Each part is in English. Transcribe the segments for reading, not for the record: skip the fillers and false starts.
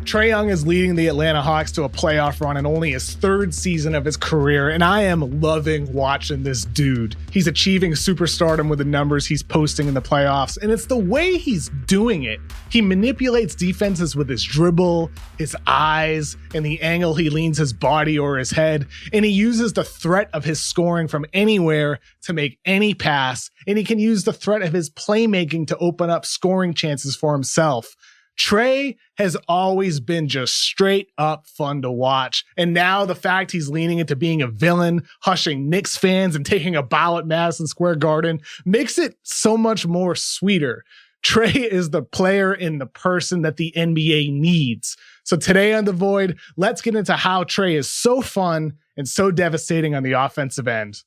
Trae Young is leading the Atlanta Hawks to a playoff run in only his third season of his career, and I am loving watching this dude. He's achieving superstardom with the numbers he's posting in the playoffs, and it's the way he's doing it. He manipulates defenses with his dribble, his eyes, and the angle he leans his body or his head, and he uses the threat of his scoring from anywhere to make any pass, and he can use the threat of his playmaking to open up scoring chances for himself. Trae has always been just straight up fun to watch. And now the fact he's leaning into being a villain, hushing Knicks fans and taking a bow at Madison Square Garden makes it so much more sweeter. Trae is the player and the person that the NBA needs. So today on The Void, let's get into how Trae is so fun and so devastating on the offensive end.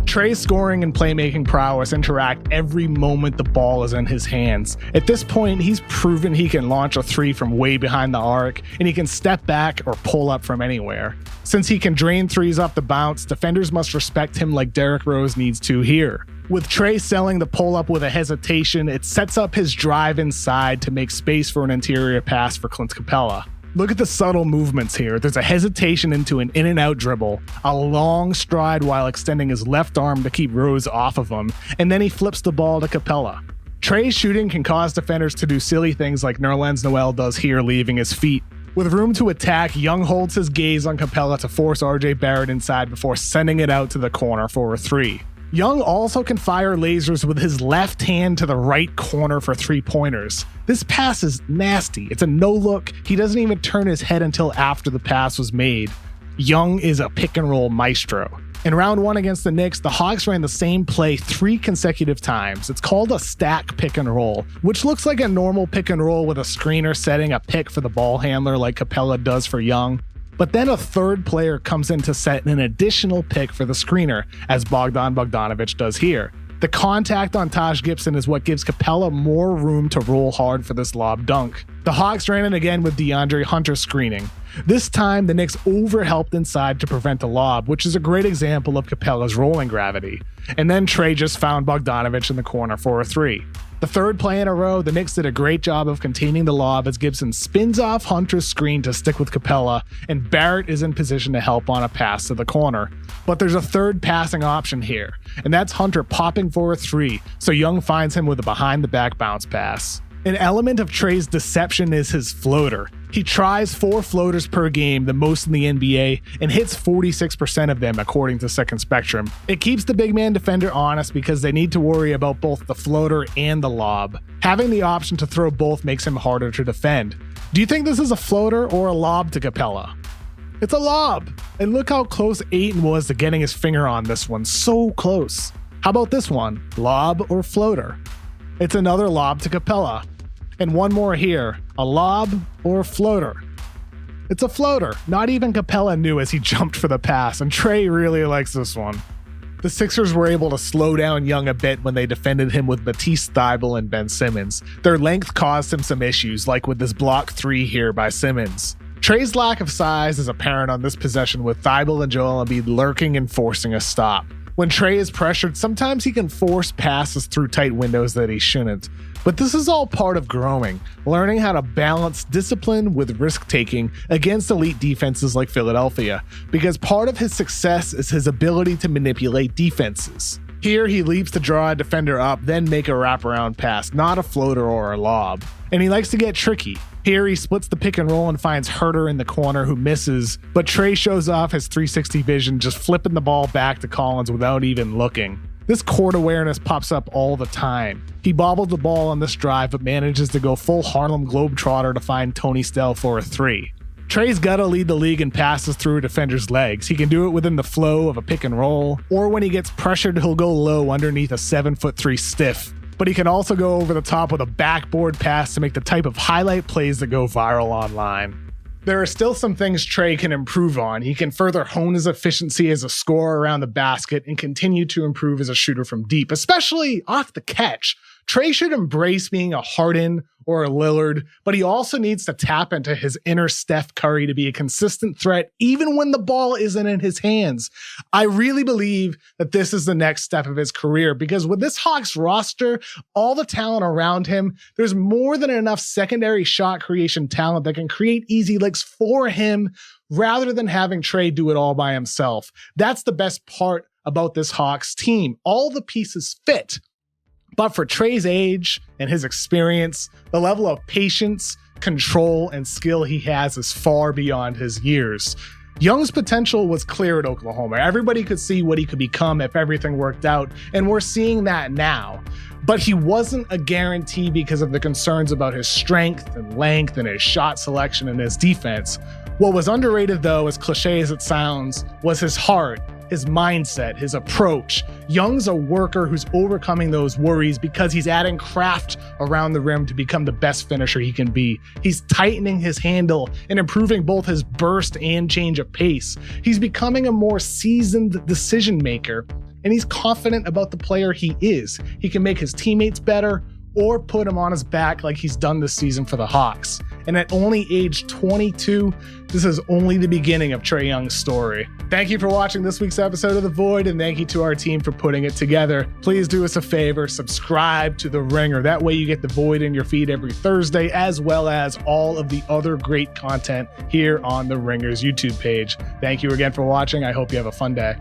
Trae's scoring and playmaking prowess interact every moment the ball is in his hands. At this point, he's proven he can launch a three from way behind the arc, and he can step back or pull up from anywhere. Since he can drain threes off the bounce, defenders must respect him like Derrick Rose needs to here. With Trae selling the pull-up with a hesitation, it sets up his drive inside to make space for an interior pass for Clint Capella. Look at the subtle movements here. There's a hesitation into an in-and-out dribble, a long stride while extending his left arm to keep Rose off of him, and then he flips the ball to Capella. Trae's shooting can cause defenders to do silly things like Nerlens Noel does here, leaving his feet. With room to attack, Young holds his gaze on Capella to force RJ Barrett inside before sending it out to the corner for a three. Young also can fire lasers with his left hand to the right corner for three-pointers. This pass is nasty. It's a no-look. He doesn't even turn his head until after the pass was made. Young is a pick-and-roll maestro. In round one against the Knicks, the Hawks ran the same play 3 consecutive times. It's called a stack pick-and-roll, which looks like a normal pick-and-roll with a screener setting a pick for the ball handler like Capella does for Young. But then a third player comes in to set an additional pick for the screener, as Bogdan Bogdanovic does here. The contact on Taj Gibson is what gives Capella more room to roll hard for this lob dunk. The Hawks ran it again with DeAndre Hunter screening. This time, the Knicks overhelped inside to prevent the lob, which is a great example of Capella's rolling gravity. And then Trae just found Bogdanovic in the corner for a three. The third play in a row, the Knicks did a great job of containing the lob as Gibson spins off Hunter's screen to stick with Capella, and Barrett is in position to help on a pass to the corner. But there's a third passing option here, and that's Hunter popping for a three, so Young finds him with a behind-the-back bounce pass. An element of Trae's deception is his floater. He tries 4 floaters per game, the most in the NBA, and hits 46% of them according to Second Spectrum. It keeps the big man defender honest because they need to worry about both the floater and the lob. Having the option to throw both makes him harder to defend. Do you think this is a floater or a lob to Capella? It's a lob! And look how close Ayton was to getting his finger on this one, so close. How about this one? Lob or floater? It's another lob to Capella. And one more here, a lob or a floater? It's a floater. Not even Capella knew as he jumped for the pass, and Trae really likes this one. The Sixers were able to slow down Young a bit when they defended him with Matisse Thybulle and Ben Simmons. Their length caused him some issues, like with this block 3 here by Simmons. Trae's lack of size is apparent on this possession with Thybulle and Joel Embiid lurking and forcing a stop. When Trae is pressured, sometimes he can force passes through tight windows that he shouldn't. But this is all part of growing, learning how to balance discipline with risk-taking against elite defenses like Philadelphia, because part of his success is his ability to manipulate defenses. Here, he leaps to draw a defender up, then make a wraparound pass, not a floater or a lob. And he likes to get tricky. Here, he splits the pick and roll and finds Herter in the corner who misses, but Trae shows off his 360 vision, just flipping the ball back to Collins without even looking. This court awareness pops up all the time. He bobbled the ball on this drive, but manages to go full Harlem Globetrotter to find Tony Snell for a three. Trae's gotta lead the league in passes through a defender's legs. He can do it within the flow of a pick and roll, or when he gets pressured, he'll go low underneath a 7'3" stiff. But he can also go over the top with a backboard pass to make the type of highlight plays that go viral online. There are still some things Trae can improve on. He can further hone his efficiency as a scorer around the basket and continue to improve as a shooter from deep, especially off the catch. Trae should embrace being a Harden or a Lillard, but he also needs to tap into his inner Steph Curry to be a consistent threat, even when the ball isn't in his hands. I really believe that this is the next step of his career, because with this Hawks roster, all the talent around him, there's more than enough secondary shot creation talent that can create easy looks for him rather than having Trae do it all by himself. That's the best part about this Hawks team. All the pieces fit. But for Trae's age and his experience, the level of patience, control, and skill he has is far beyond his years. Young's potential was clear at Oklahoma. Everybody could see what he could become if everything worked out, and we're seeing that now. But he wasn't a guarantee because of the concerns about his strength and length and his shot selection and his defense. What was underrated, though, as cliche as it sounds, was his heart, his mindset, his approach. Young's a worker who's overcoming those worries because he's adding craft around the rim to become the best finisher he can be. He's tightening his handle and improving both his burst and change of pace. He's becoming a more seasoned decision maker, and he's confident about the player he is. He can make his teammates better or put him on his back like he's done this season for the Hawks. And at only age 22, this is only the beginning of Trae Young's story. Thank you for watching this week's episode of The Void, and thank you to our team for putting it together. Please do us a favor, subscribe to The Ringer. That way you get The Void in your feed every Thursday, as well as all of the other great content here on The Ringer's YouTube page. Thank you again for watching. I hope you have a fun day.